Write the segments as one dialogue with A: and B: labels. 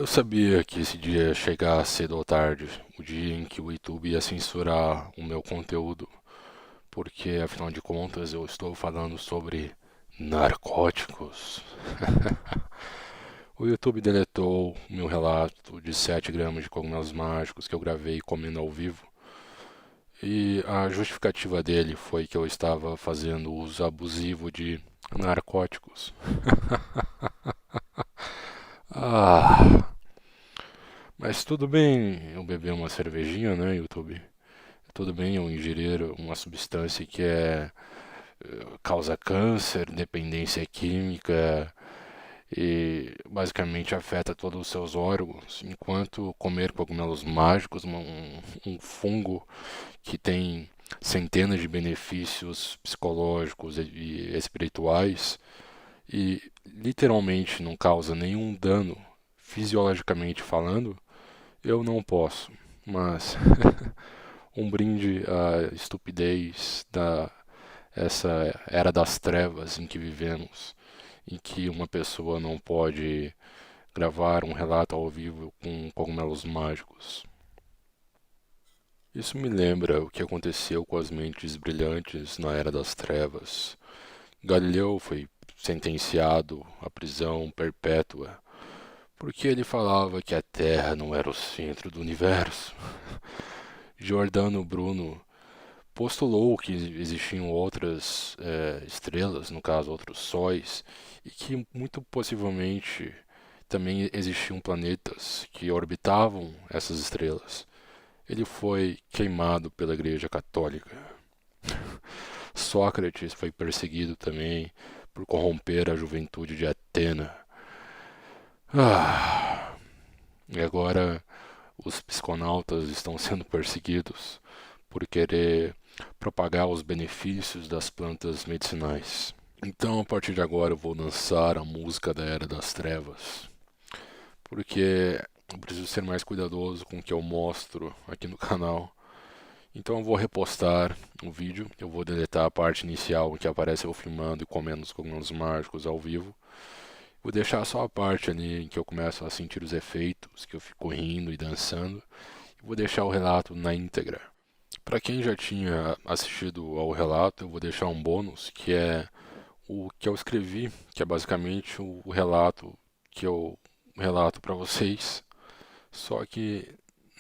A: Eu sabia que esse dia ia chegar cedo ou tarde, o dia em que o YouTube ia censurar o meu conteúdo, porque afinal de contas eu estou falando sobre narcóticos. O YouTube deletou o meu relato de 7 gramas de cogumelos mágicos que eu gravei comendo ao vivo, e a justificativa dele foi que eu estava fazendo uso abusivo de narcóticos. Ah, mas tudo bem eu beber uma cervejinha, né, YouTube? Tudo bem eu ingerir uma substância que causa câncer, dependência química e basicamente afeta todos os seus órgãos, enquanto comer cogumelos mágicos, um fungo que tem centenas de benefícios psicológicos e espirituais e literalmente não causa nenhum dano fisiologicamente falando, eu não posso. Mas um brinde à estupidez da essa era das trevas em que vivemos, em que uma pessoa não pode gravar um relato ao vivo com cogumelos mágicos. Isso me lembra o que aconteceu com as mentes brilhantes na Era das Trevas. Galileu foi sentenciado à prisão perpétua porque ele falava que a Terra não era o centro do universo. Giordano Bruno postulou que existiam outras estrelas, no caso outros sóis, e que muito possivelmente também existiam planetas que orbitavam essas estrelas. Ele foi queimado pela Igreja Católica. Sócrates foi perseguido também por corromper a juventude de Atena. E agora os psiconautas estão sendo perseguidos por querer propagar os benefícios das plantas medicinais. Então, a partir de agora, eu vou lançar a música da Era das Trevas, porque eu preciso ser mais cuidadoso com o que eu mostro aqui no canal. Então, eu vou repostar o vídeo, eu vou deletar a parte inicial em que aparece eu filmando e comendo os cogumelos mágicos ao vivo. Vou deixar só a parte ali em que eu começo a sentir os efeitos, que eu fico rindo e dançando. Vou deixar o relato na íntegra. Para quem já tinha assistido ao relato, eu vou deixar um bônus, que é o que eu escrevi, que é basicamente o relato que eu relato para vocês, só que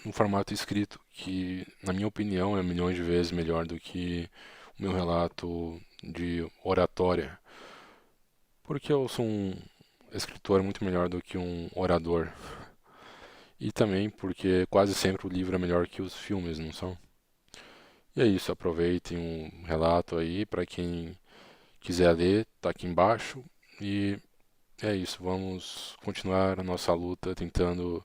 A: no formato escrito, que na minha opinião é milhões de vezes melhor do que o meu relato de oratória, porque eu sou um escritor muito melhor do que um orador, e também porque quase sempre o livro é melhor que os filmes, não são? E é isso, aproveitem um relato aí para quem quiser ler, tá aqui embaixo. E é isso, vamos continuar a nossa luta tentando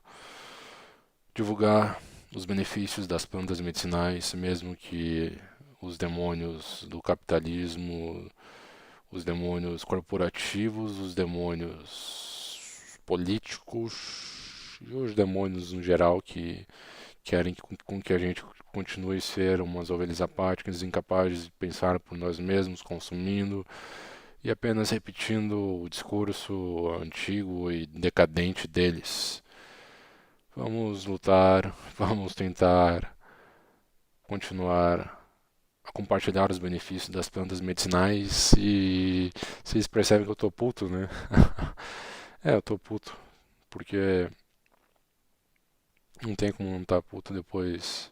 A: divulgar os benefícios das plantas medicinais, mesmo que os demônios do capitalismo, os demônios corporativos, os demônios políticos e os demônios no geral que querem com que a gente continue a ser umas ovelhas apáticas, incapazes de pensar por nós mesmos, consumindo e apenas repetindo o discurso antigo e decadente deles. Vamos lutar, vamos tentar continuar a compartilhar os benefícios das plantas medicinais e vocês percebem que eu tô puto, né? Eu tô puto, porque não tem como não estar puto depois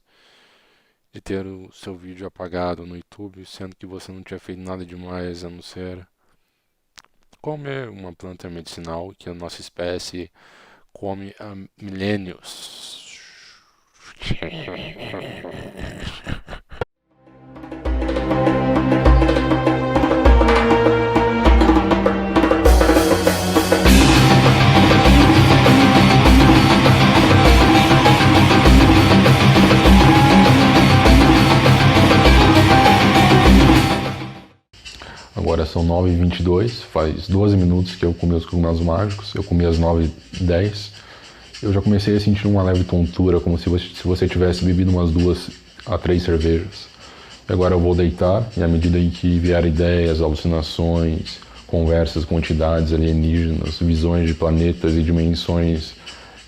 A: de ter o seu vídeo apagado no YouTube, sendo que você não tinha feito nada demais a não ser comer uma planta medicinal que a nossa espécie come há milênios. Agora são 9h22, faz 12 minutos que eu comi os cogumelos mágicos, eu comi às 9h10. Eu já comecei a sentir uma leve tontura, como se você tivesse bebido umas 2 a 3 cervejas. E agora eu vou deitar, e à medida em que vier ideias, alucinações, conversas com entidades alienígenas, visões de planetas e dimensões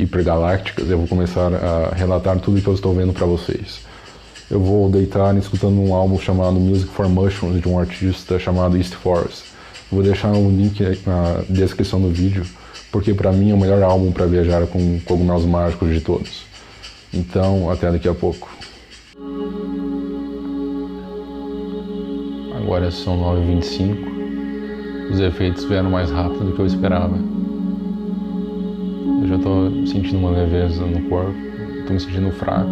B: hipergalácticas, eu vou começar a relatar tudo que eu estou vendo para vocês. Eu vou deitar escutando um álbum chamado Music for Mushrooms, de um artista chamado East Forest. Vou deixar um link na descrição do vídeo, porque para mim é o melhor álbum para viajar com cogumelos mágicos de todos. Então, até daqui a pouco. Agora são 9h25. Os efeitos vieram mais rápido do que eu esperava. Eu já estou sentindo uma leveza no corpo, estou me sentindo fraco.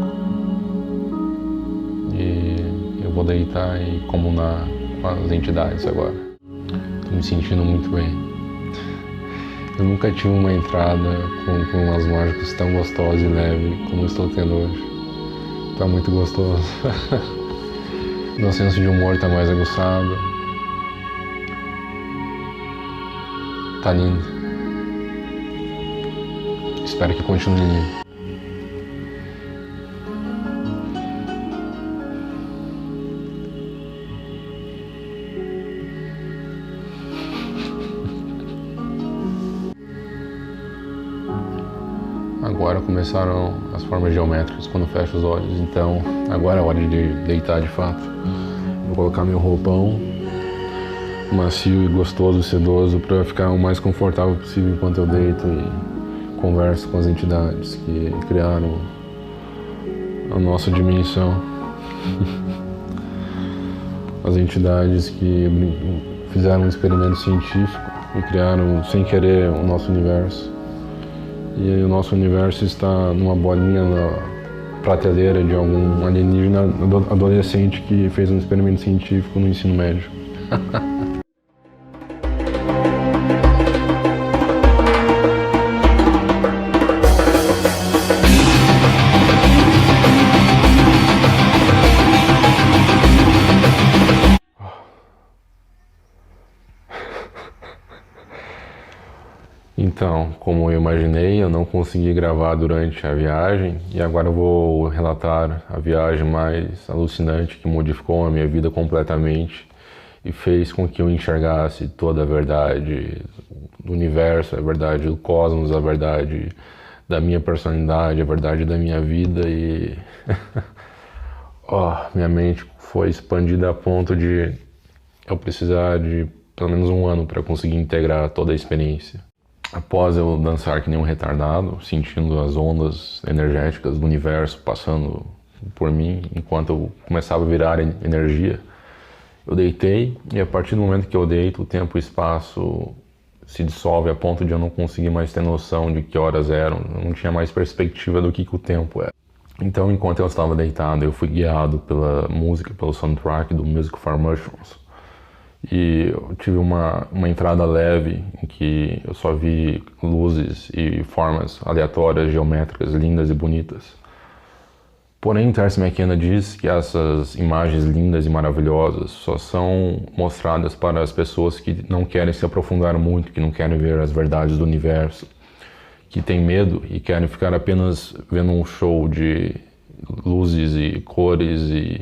B: E eu vou deitar e comunar com as entidades agora. Estou me sentindo muito bem. Eu nunca tive uma entrada com umas mágicas tão gostosa e leve como eu estou tendo hoje. Está muito gostoso. Meu senso de humor está mais aguçado. Tá lindo. Espero que continue lindo. Agora começaram as formas geométricas quando fecho os olhos, então agora é a hora de deitar de fato. Vou colocar meu roupão macio e gostoso, sedoso, para ficar o mais confortável possível enquanto eu deito e converso com as entidades que criaram a nossa dimensão. As entidades que fizeram um experimento científico e criaram sem querer o nosso universo. E aí o nosso universo está numa bolinha na prateleira de algum alienígena adolescente que fez um experimento científico no ensino médio. Então, como eu imaginei, eu não consegui gravar durante a viagem e agora eu vou relatar a viagem mais alucinante que modificou a minha vida completamente e fez com que eu enxergasse toda a verdade do universo, a verdade do cosmos, a verdade da minha personalidade, a verdade da minha vida e minha mente foi expandida a ponto de eu precisar de pelo menos um ano para conseguir integrar toda a experiência. Após eu dançar que nem um retardado, sentindo as ondas energéticas do universo passando por mim, enquanto eu começava a virar energia, eu deitei e a partir do momento que eu deito, o tempo e o espaço se dissolve a ponto de eu não conseguir mais ter noção de que horas eram, eu não tinha mais perspectiva do que o tempo era. Então, enquanto eu estava deitado, eu fui guiado pela música, pelo soundtrack do Music for Mushrooms. E eu tive uma entrada leve em que eu só vi luzes e formas aleatórias, geométricas, lindas e bonitas. Porém, Terence McKenna diz que essas imagens lindas e maravilhosas só são mostradas para as pessoas que não querem se aprofundar muito, que não querem ver as verdades do universo, que têm medo e querem ficar apenas vendo um show de luzes e cores e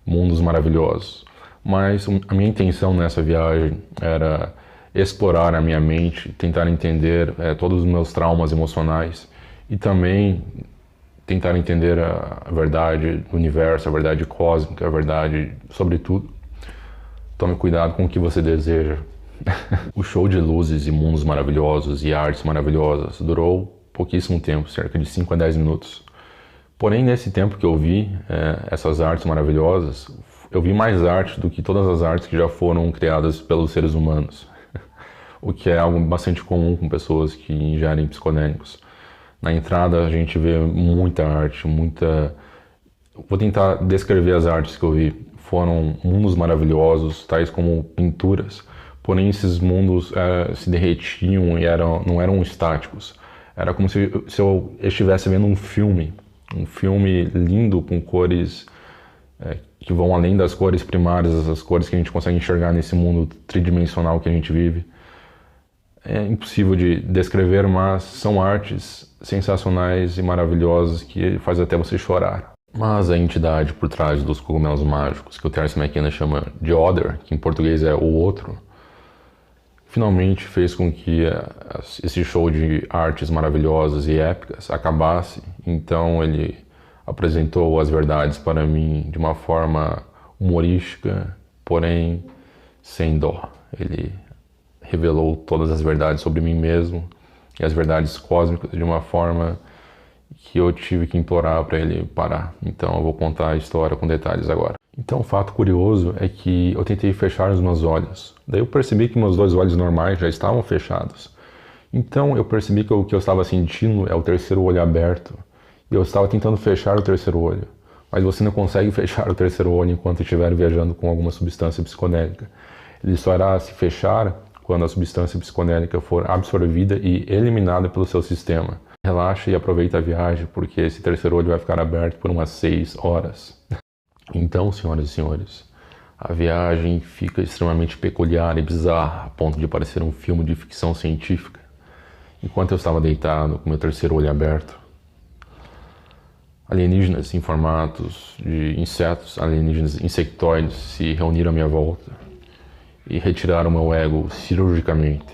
B: mundos maravilhosos. Mas a minha intenção nessa viagem era explorar a minha mente, tentar entender todos os meus traumas emocionais e também tentar entender a verdade do universo, a verdade cósmica, a verdade sobre tudo. Tome cuidado com o que você deseja. O show de luzes e mundos maravilhosos e artes maravilhosas durou pouquíssimo tempo, cerca de 5 a 10 minutos. Porém, nesse tempo que eu vi essas artes maravilhosas, eu vi mais arte do que todas as artes que já foram criadas pelos seres humanos, o que é algo bastante comum com pessoas que ingerem psicodélicos. Na entrada a gente vê muita arte, Vou tentar descrever as artes que eu vi. Foram mundos maravilhosos, tais como pinturas, porém esses mundos se derretiam e não eram estáticos. Era como se eu estivesse vendo um filme lindo com cores que vão além das cores primárias, as cores que a gente consegue enxergar nesse mundo tridimensional que a gente vive. É impossível de descrever, mas são artes sensacionais e maravilhosas que faz até você chorar. Mas a entidade por trás dos cogumelos mágicos, que o Terence McKenna chama de Other, que em português é o outro, finalmente fez com que esse show de artes maravilhosas e épicas acabasse. Então ele apresentou as verdades para mim de uma forma humorística, porém sem dó. Ele revelou todas as verdades sobre mim mesmo e as verdades cósmicas de uma forma que eu tive que implorar para ele parar. Então eu vou contar a história com detalhes agora. Então o fato curioso é que eu tentei fechar os meus olhos. Daí eu percebi que meus 2 olhos normais já estavam fechados. Então eu percebi que o que eu estava sentindo é o terceiro olho aberto. E eu estava tentando fechar o terceiro olho. Mas você não consegue fechar o terceiro olho enquanto estiver viajando com alguma substância psicodélica. Ele só irá se fechar quando a substância psicodélica for absorvida e eliminada pelo seu sistema. Relaxa e aproveita a viagem, porque esse terceiro olho vai ficar aberto por umas 6 horas. Então, senhoras e senhores, a viagem fica extremamente peculiar e bizarra, a ponto de parecer um filme de ficção científica. Enquanto eu estava deitado, com meu terceiro olho aberto, alienígenas em formatos de insetos, alienígenas insectoides, se reuniram à minha volta e retiraram meu ego cirurgicamente,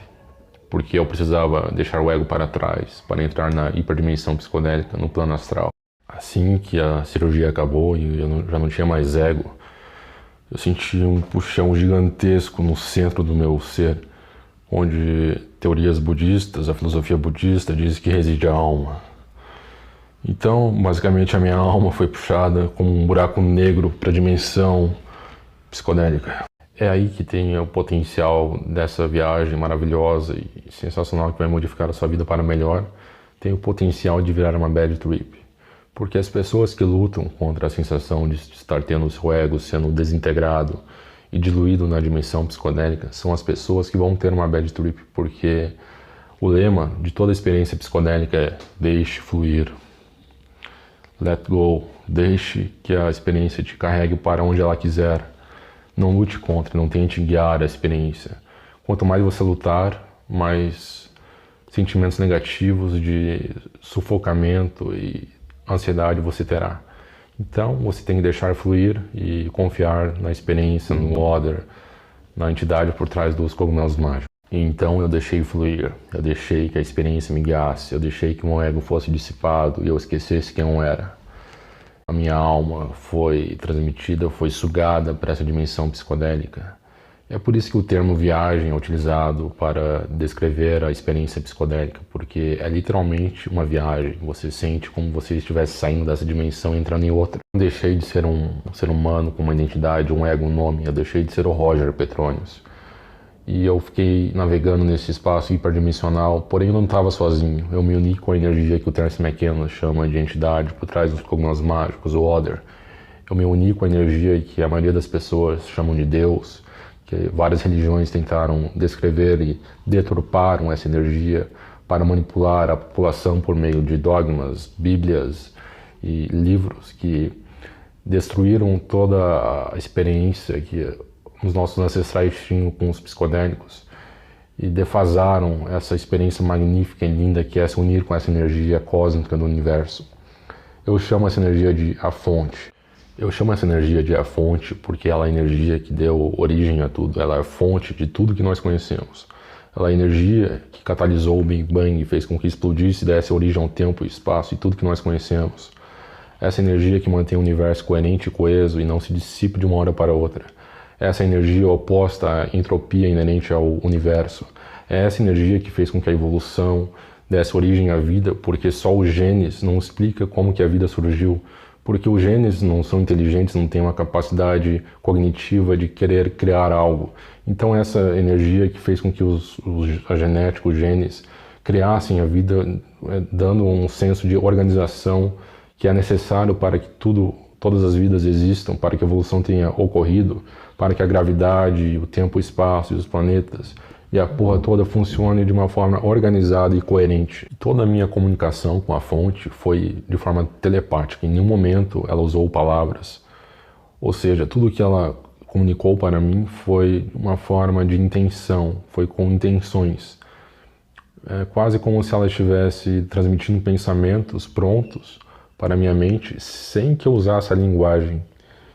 B: porque eu precisava deixar o ego para trás para entrar na hiperdimensão psicodélica no plano astral. Assim que a cirurgia acabou e eu já não tinha mais ego, eu senti um puxão gigantesco no centro do meu ser, onde teorias budistas, a filosofia budista diz que reside a alma. Então, basicamente, a minha alma foi puxada como um buraco negro para a dimensão psicodélica. É aí que tem o potencial dessa viagem maravilhosa e sensacional que vai modificar a sua vida para melhor. Tem o potencial de virar uma bad trip. Porque as pessoas que lutam contra a sensação de estar tendo o seu ego sendo desintegrado e diluído na dimensão psicodélica são as pessoas que vão ter uma bad trip. Porque o lema de toda experiência psicodélica é deixe fluir. Let go. Deixe que a experiência te carregue para onde ela quiser. Não lute contra, não tente guiar a experiência. Quanto mais você lutar, mais sentimentos negativos de sufocamento e ansiedade você terá. Então você tem que deixar fluir e confiar na experiência, no Other, na entidade por trás dos cogumelos mágicos. Então eu deixei fluir, eu deixei que a experiência me guiasse, eu deixei que o meu ego fosse dissipado e eu esquecesse quem eu era. A minha alma foi transmitida, foi sugada para essa dimensão psicodélica. É por isso que o termo viagem é utilizado para descrever a experiência psicodélica, porque é literalmente uma viagem. Você sente como se você estivesse saindo dessa dimensão e entrando em outra. Eu deixei de ser um ser humano com uma identidade, um ego, um nome. Eu deixei de ser o Roger Petronius. E eu fiquei navegando nesse espaço hiperdimensional, porém eu não estava sozinho. Eu me uni com a energia que o Terence McKenna chama de entidade por trás dos cogumelos mágicos, o Other. Eu me uni com a energia que a maioria das pessoas chamam de Deus, que várias religiões tentaram descrever e deturparam essa energia para manipular a população por meio de dogmas, bíblias e livros que destruíram toda a experiência que os nossos ancestrais tinham com os psicodélicos e defasaram essa experiência magnífica e linda que é se unir com essa energia cósmica do universo. Eu chamo essa energia de a fonte. Eu chamo essa energia de a fonte porque ela é a energia que deu origem a tudo. Ela é a fonte de tudo que nós conhecemos. Ela é a energia que catalisou o Big Bang e fez com que explodisse e desse origem ao tempo e espaço e tudo que nós conhecemos. Essa energia que mantém o universo coerente e coeso e não se dissipa de uma hora para outra. Essa energia oposta à entropia inerente ao universo. É essa energia que fez com que a evolução desse origem à vida, porque só os genes não explica como que a vida surgiu. Porque os genes não são inteligentes, não têm uma capacidade cognitiva de querer criar algo. Então essa energia que fez com que a genética, os genes, criassem a vida, dando um senso de organização que é necessário para que todas as vidas existam, para que a evolução tenha ocorrido, para que a gravidade, o tempo, o espaço e os planetas e a porra toda funcione de uma forma organizada e coerente. Toda a minha comunicação com a fonte foi de forma telepática. Em nenhum momento ela usou palavras. Ou seja, tudo que ela comunicou para mim foi uma forma de intenção, foi com intenções. É quase como se ela estivesse transmitindo pensamentos prontos para a minha mente sem que eu usasse a linguagem.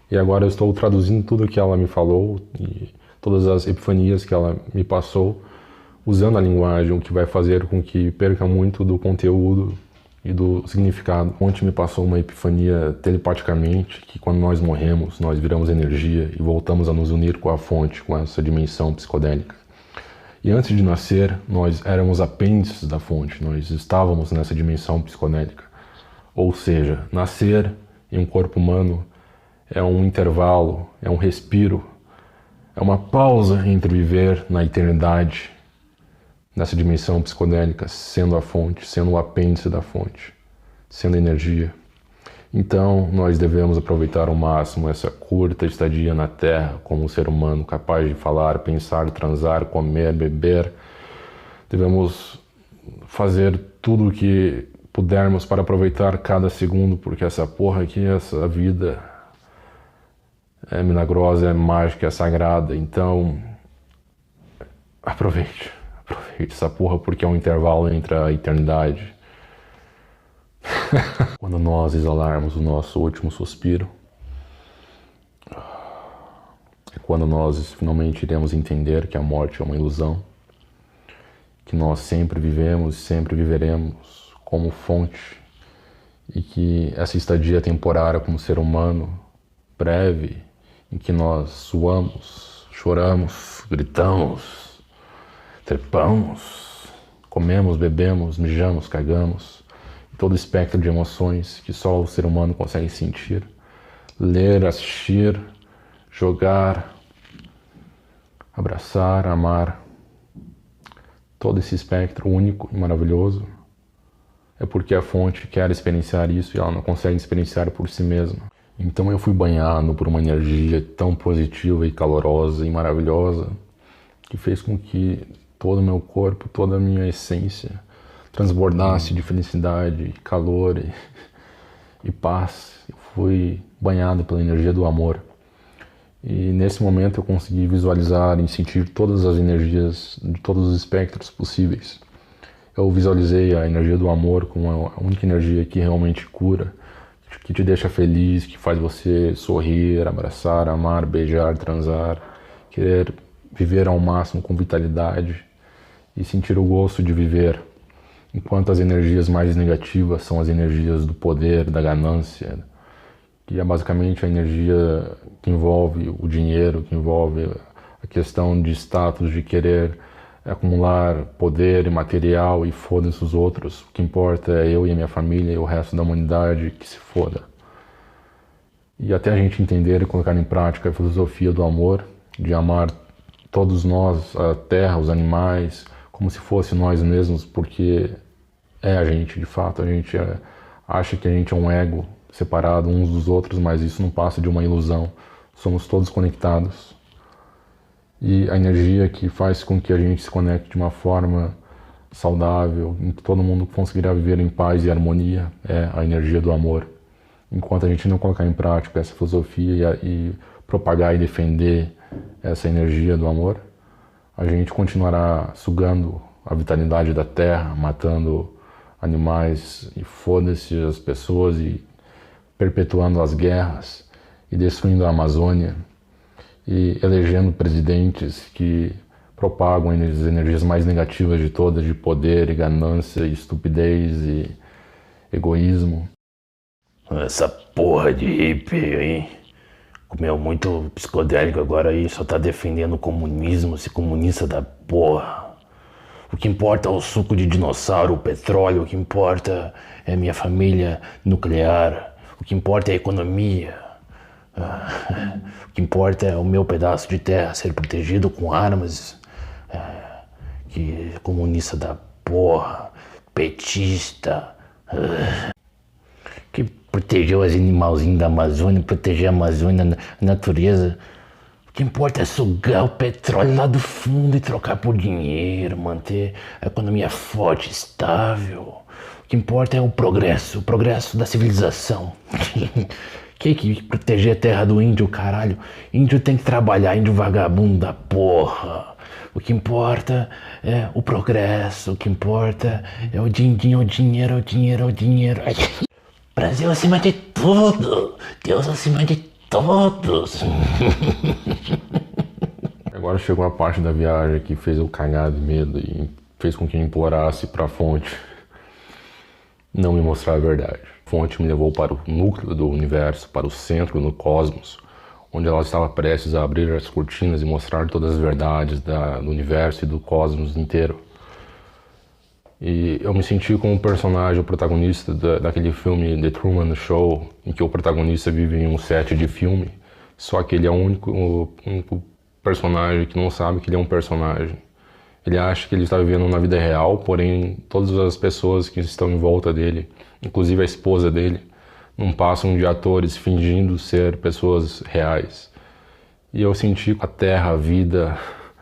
B: E agora eu estou traduzindo tudo que ela me falou e todas as epifanias que ela me passou usando a linguagem, o que vai fazer com que perca muito do conteúdo e do significado. Ontem me passou uma epifania telepaticamente que quando nós morremos, nós viramos energia e voltamos a nos unir com a fonte, com essa dimensão psicodélica. E antes de nascer, nós éramos apêndices da fonte, nós estávamos nessa dimensão psicodélica. Ou seja, nascer em um corpo humano é um intervalo, é um respiro, é uma pausa entre viver na eternidade, nessa dimensão psicodélica, sendo a fonte, sendo o apêndice da fonte, sendo energia. Então, nós devemos aproveitar ao máximo essa curta estadia na Terra como um ser humano capaz de falar, pensar, transar, comer, beber. Devemos fazer tudo o que pudermos para aproveitar cada segundo, porque essa porra aqui, essa vida é milagrosa, é mágica, é sagrada. Então, aproveite essa porra, porque é um intervalo entre a eternidade. Quando nós exalarmos o nosso último suspiro, é quando nós finalmente iremos entender que a morte é uma ilusão, que nós sempre vivemos e sempre viveremos como fonte, e que essa estadia temporária como ser humano, breve, em que nós suamos, choramos, gritamos, trepamos, comemos, bebemos, mijamos, cagamos, todo o espectro de emoções que só o ser humano consegue sentir, ler, assistir, jogar, abraçar, amar, todo esse espectro único e maravilhoso, é porque a fonte quer experienciar isso e ela não consegue experienciar por si mesma. Então eu fui banhado por uma energia tão positiva e calorosa e maravilhosa que fez com que todo o meu corpo, toda a minha essência transbordasse de felicidade, calor e paz. Eu fui banhado pela energia do amor. E nesse momento eu consegui visualizar e sentir todas as energias de todos os espectros possíveis. Eu visualizei a energia do amor como a única energia que realmente cura, que te deixa feliz, que faz você sorrir, abraçar, amar, beijar, transar, querer viver ao máximo com vitalidade e sentir o gosto de viver. Enquanto as energias mais negativas são as energias do poder, da ganância, que é basicamente a energia que envolve o dinheiro, que envolve a questão de status, de querer acumular poder e material e foda-se os outros. O que importa é eu e a minha família e o resto da humanidade que se foda. E até a gente entender e colocar em prática a filosofia do amor, de amar todos nós, a terra, os animais, como se fosse nós mesmos, porque é a gente, de fato. A gente acha que a gente é um ego separado uns dos outros, mas isso não passa de uma ilusão. Somos todos conectados. E a energia que faz com que a gente se conecte de uma forma saudável, em que todo mundo conseguirá viver em paz e harmonia, é a energia do amor. Enquanto a gente não colocar em prática essa filosofia e propagar e defender essa energia do amor, a gente continuará sugando a vitalidade da terra, matando animais e foda-se as pessoas e perpetuando as guerras e destruindo a Amazônia e elegendo presidentes que propagam as energias mais negativas de todas, de poder e ganância e estupidez e egoísmo.
C: Essa porra de hippie aí comeu muito psicodélico agora aí, só tá defendendo o comunismo, esse comunista da porra. O que importa é o suco de dinossauro, o petróleo, o que importa é minha família nuclear, o que importa é a economia. O que importa é o meu pedaço de terra ser protegido com armas. Que comunista da porra, petista. Que protegeu os animalzinhos da Amazônia, proteger a Amazônia, a natureza. O que importa é sugar o petróleo lá do fundo e trocar por dinheiro, manter a economia forte, estável. O que importa é o progresso da civilização. Que proteger a terra do índio, caralho? Índio tem que trabalhar, índio vagabundo da porra. O que importa é o progresso, o que importa é o din-din, o dinheiro, o dinheiro, o dinheiro. Brasil acima de tudo, Deus acima de todos.
B: Agora Agora chegou a parte da viagem que fez eu cagar de medo e fez com que eu implorasse para a fonte não me mostrar a verdade. A fonte me levou para o núcleo do universo, para o centro do cosmos, onde ela estava prestes a abrir as cortinas e mostrar todas as verdades do universo e do cosmos inteiro. E eu me senti como um personagem, o protagonista daquele filme The Truman Show, em que o protagonista vive em um set de filme, só que ele é o único personagem que não sabe que ele é um personagem. Ele acha que ele está vivendo na vida real, porém todas as pessoas que estão em volta dele, inclusive a esposa dele, não passam de atores fingindo ser pessoas reais. E eu senti a Terra, a vida,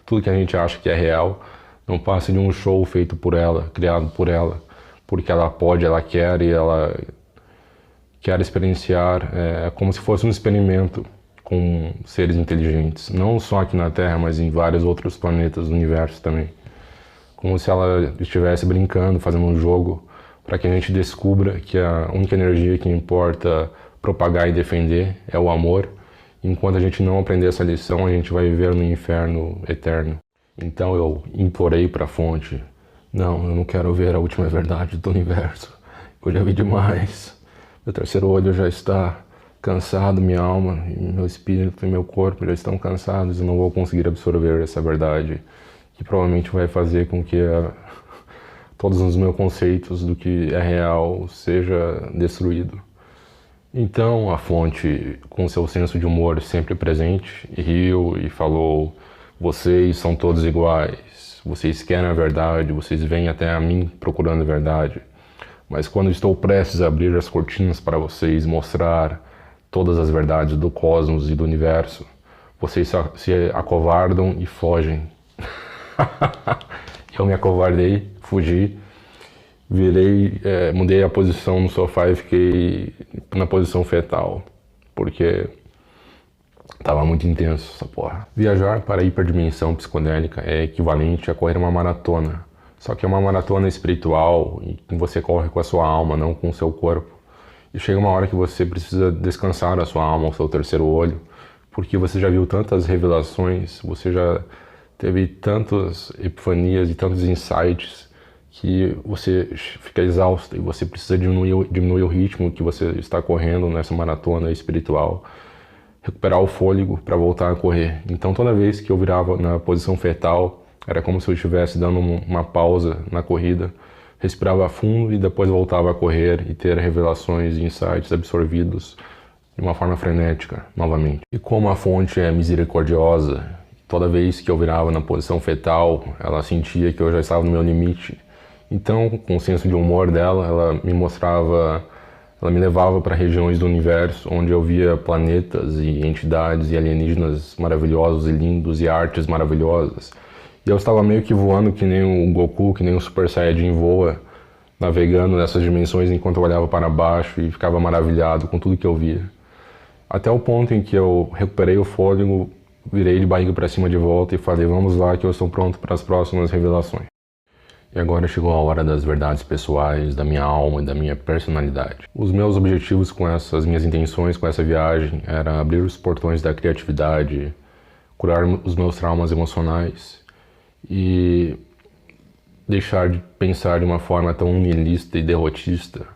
B: tudo que a gente acha que é real, não passa de um show feito por ela, criado por ela, porque ela pode, ela quer e ela quer experienciar, como se fosse um experimento com seres inteligentes, não só aqui na Terra, mas em vários outros planetas do universo também. Como se ela estivesse brincando, fazendo um jogo, para que a gente descubra que a única energia que importa propagar e defender é o amor. Enquanto a gente não aprender essa lição, a gente vai viver no inferno eterno. Então eu implorei para a fonte, não, eu não quero ver a última verdade do universo, eu já vi demais. Meu terceiro olho já está cansado, minha alma, meu espírito e meu corpo já estão cansados, eu não vou conseguir absorver essa verdade, que provavelmente vai fazer com que todos os meus conceitos do que é real seja destruído. Então a fonte, com seu senso de humor sempre presente, riu e falou: vocês são todos iguais, vocês querem a verdade, vocês vêm até a mim procurando a verdade, mas quando estou prestes a abrir as cortinas para vocês mostrar todas as verdades do cosmos e do universo, vocês se acovardam e fogem. Eu me acovardei, fugi, virei, mudei a posição no sofá e fiquei na posição fetal, porque tava muito intenso essa porra. Viajar para a hiperdimensão psicodélica é equivalente a correr uma maratona, só que é uma maratona espiritual em que você corre com a sua alma, não com o seu corpo. E chega uma hora que você precisa descansar a sua alma, o seu terceiro olho, porque você já viu tantas revelações, você já teve tantas epifanias e tantos insights que você fica exausto e você precisa diminuir o ritmo que você está correndo nessa maratona espiritual, recuperar o fôlego para voltar a correr. Então toda vez que eu virava na posição fetal, era como se eu estivesse dando uma pausa na corrida, respirava fundo e depois voltava a correr e ter revelações e insights absorvidos de uma forma frenética novamente. E como a fonte é misericordiosa, toda vez que eu virava na posição fetal, ela sentia que eu já estava no meu limite. Então, com o senso de humor dela, ela me levava para regiões do universo onde eu via planetas e entidades e alienígenas maravilhosos e lindos e artes maravilhosas. E eu estava meio que voando que nem o Goku, que nem o Super Saiyajin voa, navegando nessas dimensões enquanto eu olhava para baixo e ficava maravilhado com tudo que eu via. Até o ponto em que eu recuperei o fôlego, virei de barriga para cima de volta e falei: vamos lá que eu estou pronto para as próximas revelações. E agora chegou a hora das verdades pessoais, da minha alma e da minha personalidade. Os meus objetivos com essas minhas intenções, com essa viagem, era abrir os portões da criatividade, curar os meus traumas emocionais e deixar de pensar de uma forma tão nihilista e derrotista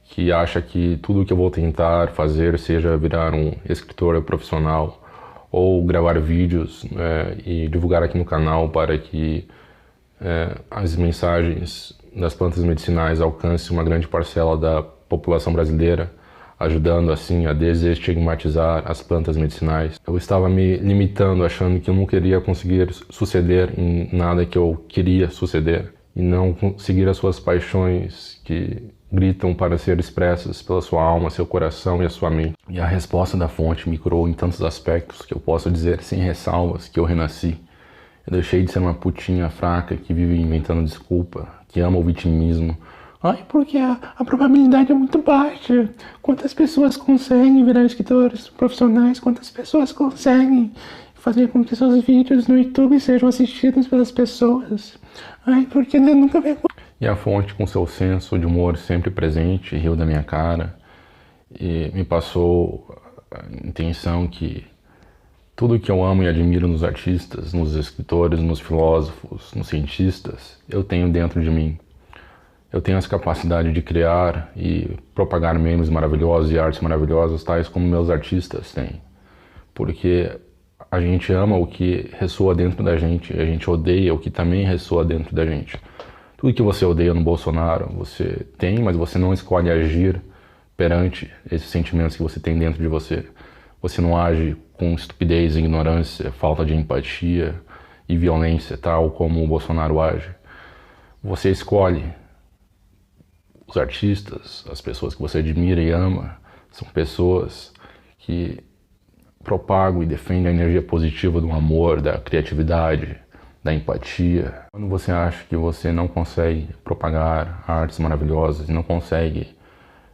B: que acha que tudo que eu vou tentar fazer, seja virar um escritor profissional ou gravar vídeos e divulgar aqui no canal para que as mensagens das plantas medicinais alcancem uma grande parcela da população brasileira, ajudando assim a desestigmatizar as plantas medicinais. Eu estava me limitando, achando que eu não queria conseguir suceder em nada que eu queria suceder e não seguir as suas paixões que gritam para ser expressas pela sua alma, seu coração e a sua mente. E a resposta da fonte me curou em tantos aspectos que eu posso dizer sem ressalvas que eu renasci. Eu deixei de ser uma putinha fraca que vive inventando desculpa, que ama o vitimismo. Ai, porque a probabilidade é muito baixa. Quantas pessoas conseguem virar escritores profissionais? Quantas pessoas conseguem fazer com que seus vídeos no YouTube sejam assistidos pelas pessoas? Ai, porque ele nunca vê. E a fonte, com seu senso de humor sempre presente, riu da minha cara e me passou a intenção que Tudo que eu amo e admiro nos artistas, nos escritores, nos filósofos, nos cientistas, eu tenho dentro de mim. Eu tenho essa capacidade de criar e propagar memes maravilhosos e artes maravilhosas, tais como meus artistas têm. Porque a gente ama o que ressoa dentro da gente, e a gente odeia o que também ressoa dentro da gente. Tudo que você odeia no Bolsonaro, você tem, mas você não escolhe agir perante esses sentimentos que você tem dentro de você. Você não age com estupidez, ignorância, falta de empatia e violência, tal como o Bolsonaro age. Você escolhe. Os artistas, as pessoas que você admira e ama, são pessoas que propagam e defendem a energia positiva do amor, da criatividade, da empatia. Quando você acha que você não consegue propagar artes maravilhosas e não consegue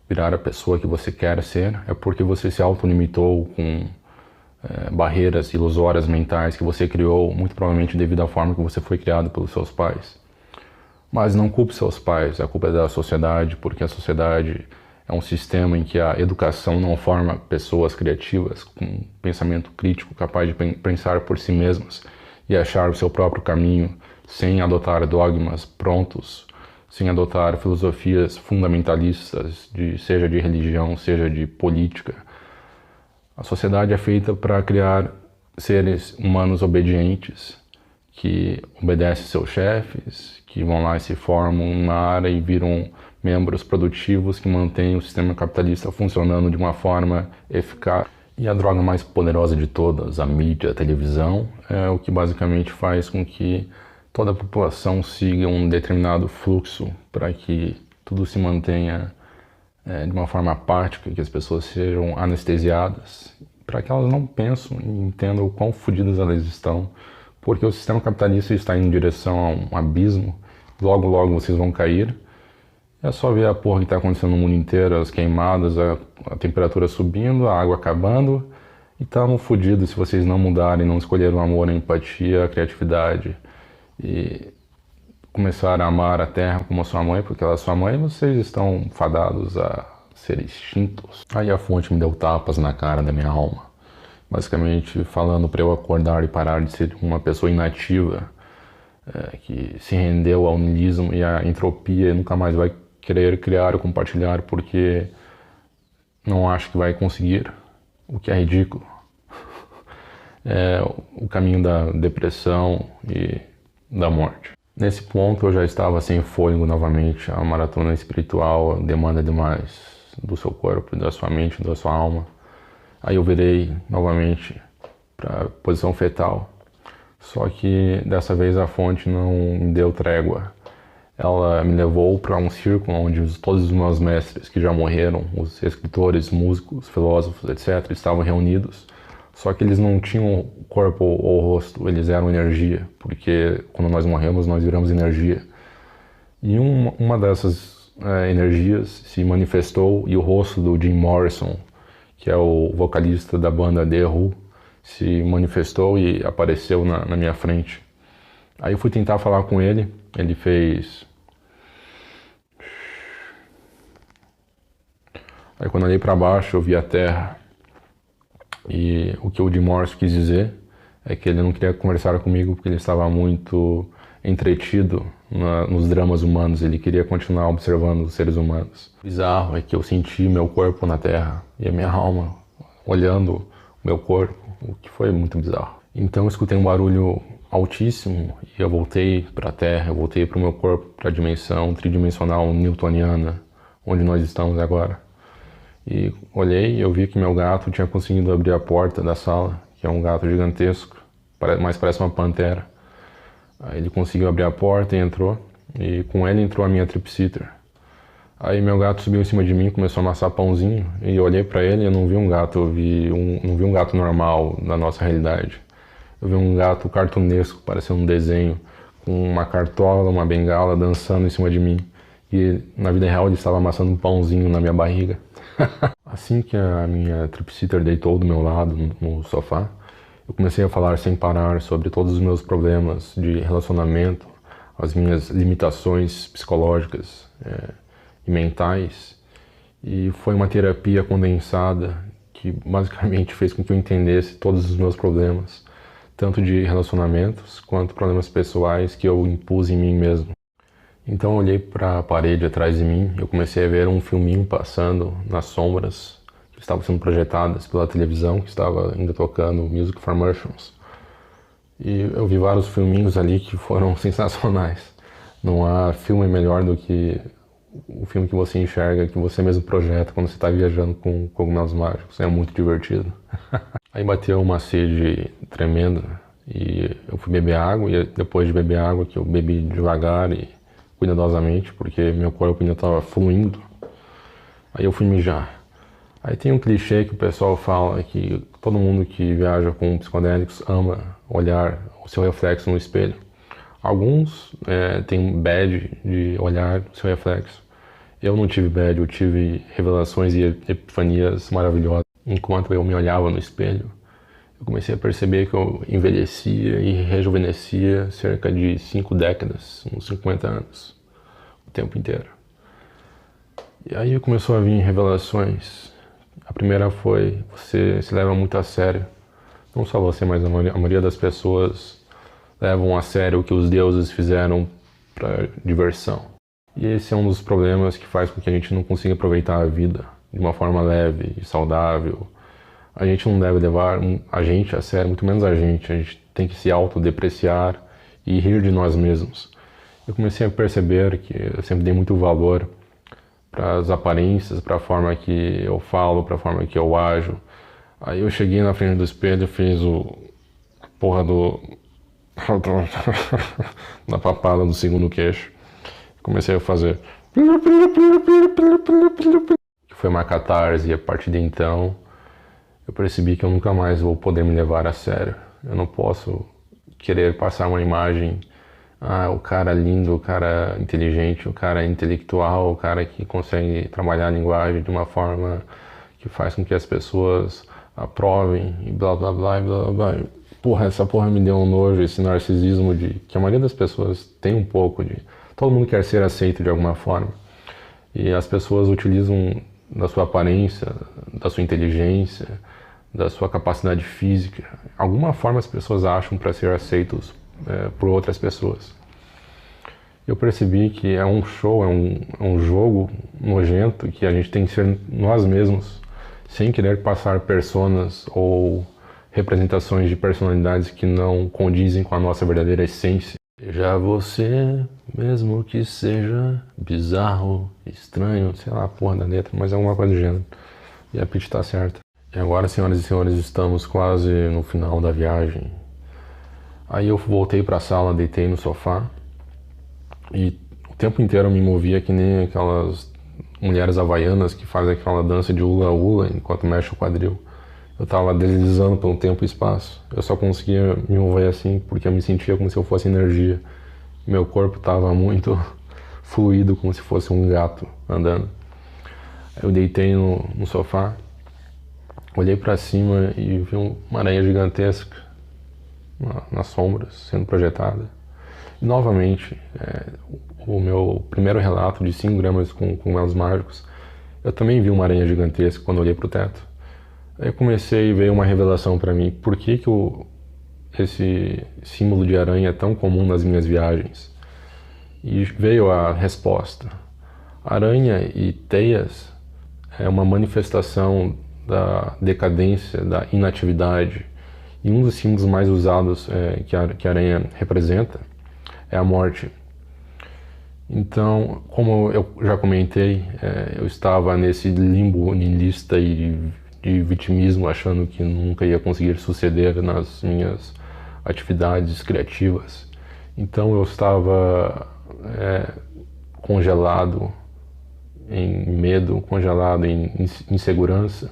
B: virar a pessoa que você quer ser, é porque você se autolimitou com barreiras ilusórias mentais que você criou, muito provavelmente devido à forma que você foi criado pelos seus pais. Mas não culpe seus pais, a culpa é da sociedade, porque a sociedade é um sistema em que a educação não forma pessoas criativas com pensamento crítico, capaz de pensar por si mesmas e achar o seu próprio caminho, sem adotar dogmas prontos, sem adotar filosofias fundamentalistas, seja de religião, seja de política. A sociedade é feita para criar seres humanos obedientes, que obedecem seus chefes, que vão lá e se formam na área e viram membros produtivos que mantêm o sistema capitalista funcionando de uma forma eficaz. E a droga mais poderosa de todas, a mídia, a televisão, é o que basicamente faz com que toda a população siga um determinado fluxo para que tudo se mantenha de uma forma apática, que as pessoas sejam anestesiadas, para que elas não pensem e entendam o quão fodidas elas estão, porque o sistema capitalista está indo em direção a um abismo, logo logo vocês vão cair. É só ver a porra que está acontecendo no mundo inteiro, as queimadas, a temperatura subindo, a água acabando, e estamos fodidos se vocês não mudarem, não escolherem o amor, a empatia, a criatividade, e começar a amar a terra como a sua mãe, porque ela é sua mãe, vocês estão fadados a ser extintos. Aí a fonte me deu tapas na cara da minha alma, basicamente falando para eu acordar e parar de ser uma pessoa inativa, que se rendeu ao niilismo e à entropia e nunca mais vai querer criar ou compartilhar porque não acha que vai conseguir, o que é ridículo. É o caminho da depressão e da morte. Nesse ponto eu já estava sem fôlego novamente. A maratona espiritual demanda demais do seu corpo, da sua mente, da sua alma. Aí eu virei novamente para a posição fetal. Só que dessa vez a fonte não me deu trégua. Ela me levou para um círculo onde todos os meus mestres que já morreram, os escritores, músicos, filósofos, etc., estavam reunidos. Só que eles não tinham corpo ou rosto, eles eram energia, porque quando nós morremos, nós viramos energia. E uma dessas energias se manifestou e o rosto do Jim Morrison, que é o vocalista da banda The Who, se manifestou e apareceu na minha frente. Aí eu fui tentar falar com ele, ele fez... Aí quando eu olhei para baixo eu vi a terra. E o que o Jim Morrison quis dizer é que ele não queria conversar comigo porque ele estava muito entretido nos dramas humanos, ele queria continuar observando os seres humanos. O bizarro é que eu senti meu corpo na terra e a minha alma olhando o meu corpo, o que foi muito bizarro. Então eu escutei um barulho altíssimo e eu voltei para a terra, eu voltei para o meu corpo, para a dimensão tridimensional newtoniana, onde nós estamos agora. E olhei e eu vi que meu gato tinha conseguido abrir a porta da sala, que é um gato gigantesco, mas parece uma pantera. Aí ele conseguiu abrir a porta e entrou, e com ele entrou a minha tripsitter. Aí meu gato subiu em cima de mim e começou a amassar pãozinho, e eu olhei pra ele e eu não vi um gato, não vi um gato normal da nossa realidade. Eu vi um gato cartunesco, parecendo um desenho, com uma cartola, uma bengala, dançando em cima de mim. E na vida real ele estava amassando um pãozinho na minha barriga. Assim que a minha tripsitter deitou do meu lado no sofá, eu comecei a falar sem parar sobre todos os meus problemas de relacionamento, as minhas limitações psicológicas e mentais. E foi uma terapia condensada que basicamente fez com que eu entendesse todos os meus problemas, tanto de relacionamentos quanto problemas pessoais que eu impus em mim mesmo. Então eu olhei para a parede atrás de mim, eu comecei a ver um filminho passando nas sombras que estavam sendo projetadas pela televisão, que estava ainda tocando Music for Mushrooms. E eu vi vários filminhos ali que foram sensacionais. Não há filme melhor do que o filme que você enxerga, que você mesmo projeta quando você está viajando com cogumelos mágicos. É muito divertido. Aí bateu uma sede tremenda e eu fui beber água, e depois de beber água, que eu bebi devagar e cuidadosamente, porque meu corpo ainda estava fluindo, aí eu fui mijar. Aí tem um clichê que o pessoal fala que todo mundo que viaja com psicodélicos ama olhar o seu reflexo no espelho. Alguns têm bad de olhar o seu reflexo. Eu não tive bad, eu tive revelações e epifanias maravilhosas. Enquanto eu me olhava no espelho, eu comecei a perceber que eu envelhecia e rejuvenescia cerca de 5 décadas, uns 50 anos, o tempo inteiro. E aí começou a vir revelações. A primeira foi: você se leva muito a sério. Não só você, mas a maioria das pessoas levam a sério o que os deuses fizeram para diversão. E esse é um dos problemas que faz com que a gente não consiga aproveitar a vida de uma forma leve e saudável. A gente não deve levar a gente a sério, muito menos a gente tem que se autodepreciar e rir de nós mesmos. Eu comecei a perceber que eu sempre dei muito valor para as aparências, para a forma que eu falo, para a forma que eu ajo. Aí eu cheguei na frente do espelho e fiz a porra da papada do segundo queixo. Comecei a fazer, que foi uma catarse, e a partir de então eu percebi que eu nunca mais vou poder me levar a sério. Eu não posso querer passar uma imagem, o cara lindo, o cara inteligente, o cara intelectual, o cara que consegue trabalhar a linguagem de uma forma que faz com que as pessoas aprovem e blá blá blá e blá blá. Porra, essa porra me deu um nojo, esse narcisismo de que a maioria das pessoas tem um pouco de... Todo mundo quer ser aceito de alguma forma. E as pessoas utilizam da sua aparência, da sua inteligência, da sua capacidade física. Alguma forma as pessoas acham para ser aceitos por outras pessoas. Eu percebi que é um show, é um jogo nojento que a gente tem que ser nós mesmos, sem querer passar personas ou representações de personalidades que não condizem com a nossa verdadeira essência. Já você, mesmo que seja bizarro, estranho, sei lá a porra da letra, mas é alguma coisa do gênero. E a pitch tá certa. E agora, senhoras e senhores, estamos quase no final da viagem. Aí eu voltei pra sala, deitei no sofá e o tempo inteiro eu me movia que nem aquelas mulheres havaianas que fazem aquela dança de hula-hula enquanto mexe o quadril. Eu estava deslizando pelo tempo e espaço. Eu só conseguia me mover assim porque eu me sentia como se eu fosse energia. Meu corpo estava muito fluido, como se fosse um gato andando. Eu deitei no sofá, olhei para cima e vi uma aranha gigantesca nas sombras sendo projetada. E novamente, o meu primeiro relato de 5 gramas com cogumelos mágicos, eu também vi uma aranha gigantesca quando olhei para o teto. Aí eu comecei e veio uma revelação para mim. Por que esse símbolo de aranha é tão comum nas minhas viagens? E veio a resposta. Aranha e teias é uma manifestação da decadência, da inatividade. E um dos símbolos mais usados que a aranha representa é a morte. Então, como eu já comentei, eu estava nesse limbo niilista e de vitimismo, achando que nunca ia conseguir suceder nas minhas atividades criativas. Então eu estava congelado em medo, congelado em insegurança.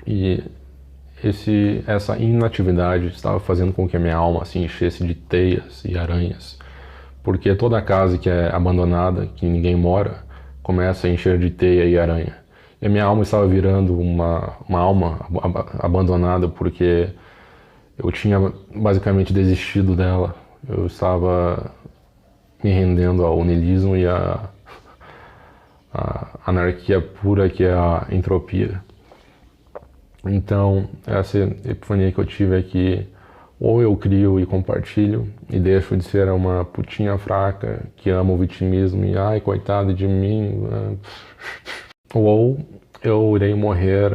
B: E essa inatividade estava fazendo com que a minha alma se enchesse de teias e aranhas. Porque toda casa que é abandonada, que ninguém mora, começa a encher de teia e aranha. E a minha alma estava virando uma alma abandonada porque eu tinha basicamente desistido dela. Eu estava me rendendo ao niilismo e à anarquia pura que é a entropia. Então, essa epifania que eu tive é que ou eu crio e compartilho e deixo de ser uma putinha fraca que ama o vitimismo e ai, coitado de mim, ou eu irei morrer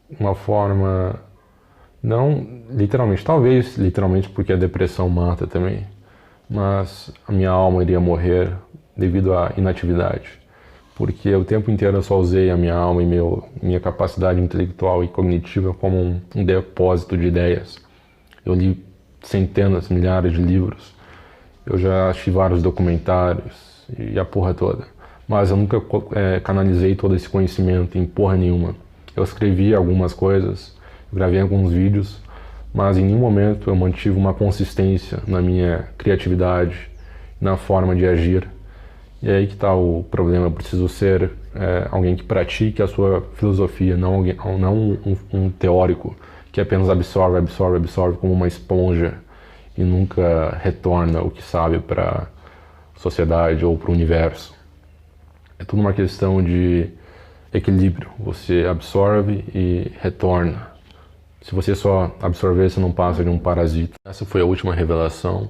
B: de uma forma, não literalmente, talvez literalmente porque a depressão mata também, mas a minha alma iria morrer devido à inatividade. Porque o tempo inteiro eu só usei a minha alma e minha capacidade intelectual e cognitiva como um depósito de ideias. Eu li centenas, milhares de livros, eu já assisti vários documentários e a porra toda. Mas eu nunca canalizei todo esse conhecimento em porra nenhuma. Eu escrevi algumas coisas, gravei alguns vídeos, mas em nenhum momento eu mantive uma consistência na minha criatividade, na forma de agir. E aí que está o problema, eu preciso ser alguém que pratique a sua filosofia, não um teórico que apenas absorve como uma esponja e nunca retorna o que sabe para a sociedade ou para o universo. É tudo uma questão de equilíbrio, você absorve e retorna. Se você só absorver, você não passa de um parasita. Essa foi a última revelação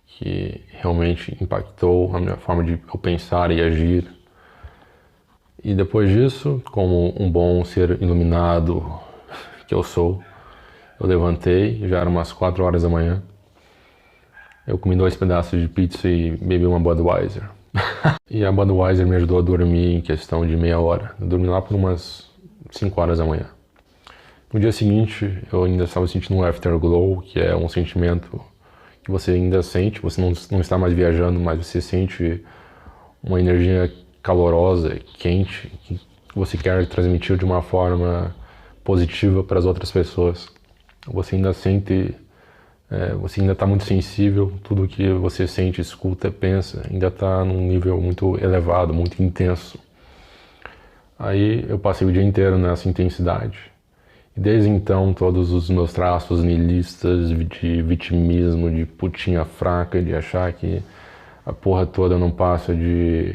B: que realmente impactou a minha forma de eu pensar e agir. E depois disso, como um bom ser iluminado que eu sou, eu levantei, já eram umas 4 horas da manhã. Eu comi 2 pedaços de pizza e bebi uma Budweiser. E a Budweiser me ajudou a dormir em questão de meia hora. Eu dormi lá por umas 5 horas da manhã. No dia seguinte, eu ainda estava sentindo um afterglow, que é um sentimento que você ainda sente, você não está mais viajando, mas você sente uma energia calorosa, quente, que você quer transmitir de uma forma positiva para as outras pessoas. Você ainda sente, você ainda está muito sensível, tudo que você sente, escuta, pensa, ainda está num nível muito elevado, muito intenso. Aí eu passei o dia inteiro nessa intensidade. E desde então, todos os meus traços nihilistas de vitimismo, de putinha fraca, de achar que a porra toda não passa de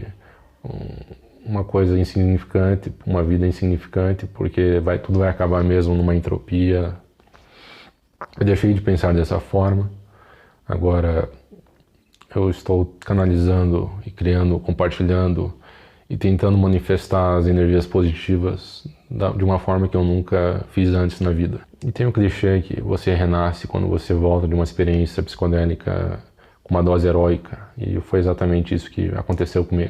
B: uma coisa insignificante, uma vida insignificante, porque tudo vai acabar mesmo numa entropia. Eu deixei de pensar dessa forma. Agora eu estou canalizando e criando, compartilhando e tentando manifestar as energias positivas de uma forma que eu nunca fiz antes na vida. E tem um clichê que você renasce quando você volta de uma experiência psicodélica com uma dose heróica, e foi exatamente isso que aconteceu comigo.